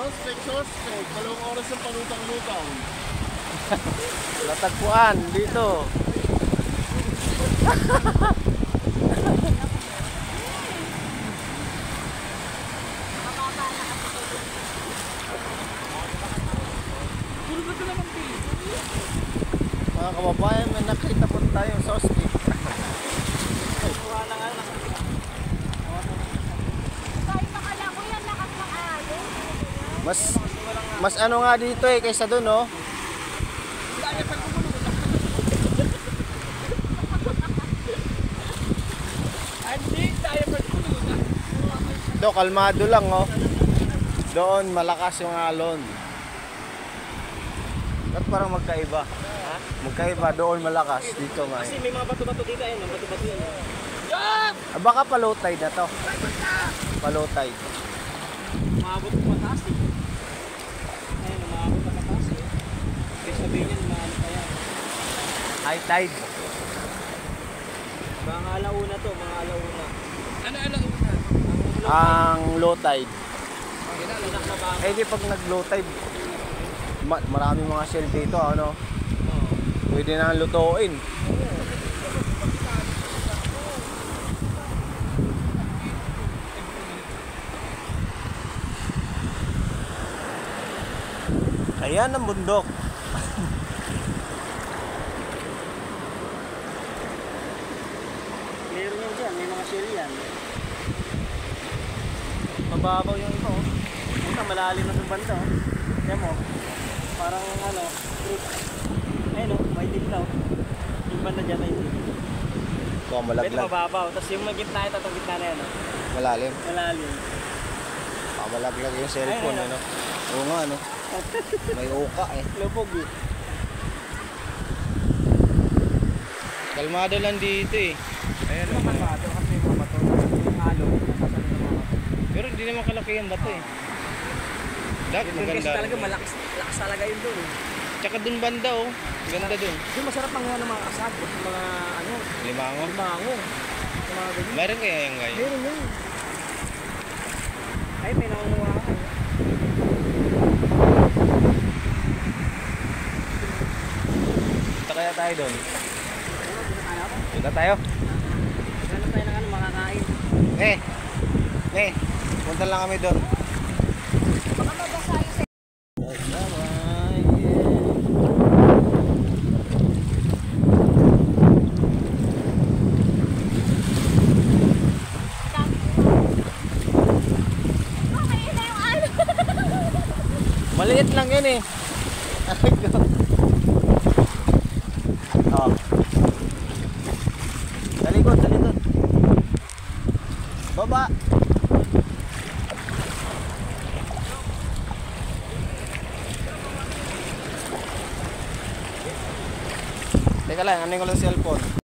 Suspect. Dalawang oras ng palutang-lutang. Natagpuan dito. Mga kababayan, may nakita po tayong suspect. Mas ano nga dito eh kaysa doon, oh. Do, kalmado lang, oh. Doon malakas yung alon. At parang magkaiba. Ha? Magkaiba, doon malakas, dito nga. Kasi may mga bato-bato dito, ayun, mga bato-bato yan. Baka palutay na to. Palutay. Maabot pa mataas eh. Ayun, maabot pa mataas eh. Kaya sabihin niyan, maano pa yan. High tide. Mga alauna to, mga alauna. Ano alauna? Ang low tide. Pinak na ba? Eh di pag nag low tide, maraming mga shell dito, ano. Pwede na lutuin. Ayan ang bundok. Meron yan dyan, may mga shell yan. Mababaw yung ito, oh. Ito, malalim na itong banda, oh. Yan mo, parang ano, fruit. Ayun, oh, may tip na, oh. Yung banda dyan, may tip. Kung Pwede malaglag. mababaw, tapos yung gitna ito, itong gitna na yan, oh. Malalim. Malalim. Malaglag yung cellphone, ano. Oo nga, ano. May uka eh. Lubog eh. Kalmado lang dito eh. Ayan Yung mga bato, kasi yung mga bato, yung halo, napasalit ng mga bato. pero hindi naman kalaki yung bato eh. Dak, Yun kasi maganda. talaga, lakas talaga yun doon eh. Tsaka dun banda oh. Ganda dun. Yung masarap ang ng mga kasag, yung mga ano, Limango. limango. Yung mga ganyan. Meron kaya yung ngayon? Meron yun. Ay, may nakukuha ka. Punta kaya tayo dun. Punta tayo. Ganun tayo ng ano, makakain. Punta lang kami dun. Baka mabasa yung Maliit lang yun eh. Oh. Talikod. Baba. Teka lang, ano ko lang cellphone.